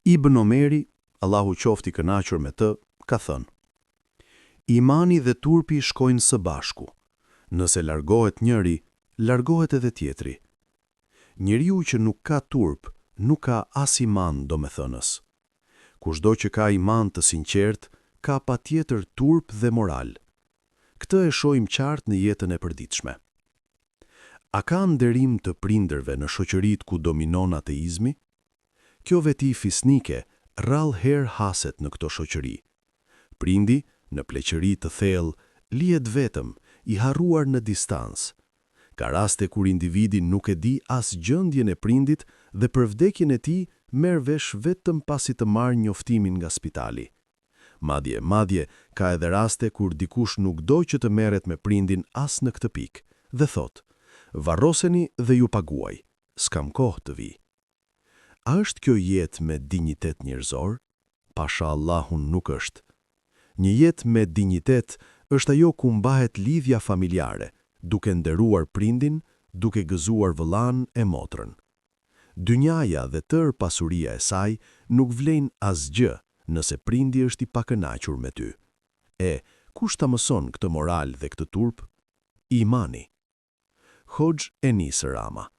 Ibn Omeri, Allahu qofti kënaqur me të, ka thënë: Imani dhe turpi shkojnë së bashku. Nëse largohet njëri, largohet edhe tjetri. Njeriu që nuk ka turp, nuk ka as iman, domethënës. Kushdo që ka iman të sinqert, ka patjetër turp dhe moral. Këtë e shohim qartë në jetën e përditshme. A ka nderim të prindërve në shoqëritë ku dominon ateizmi? Kjo veti fisnike rrallë herë haset në këto shoqëri. Prindi, në pleqëri të thellë, lihet vetëm, i harruar në distancë. Ka raste kur individi nuk e di as gjendjen e prindit dhe për vdekjen e tij merr vesh vetëm pasi të marrë njoftimin nga spitali. Madje ka edhe raste kur dikush nuk do që të merret me prindin as në këtë pikë dhe thot: "Varroseni dhe ju paguaj, s'kam kohë të vi." A është kjo jetë me dinjitet njerëzor? Pasha Allahun nuk është. Një jetë me dinjitet është ajo ku mbahet lidhja familjare, duke nderuar prindin, duke gëzuar vëllain e motrën. Dynjaja dhe tërë pasuria e saj nuk vlen asgjë nëse prindi është i pakënaqur me ty. Kush ta mëson këtë moral dhe këtë turp? Imani. Hoxh Enis Rama.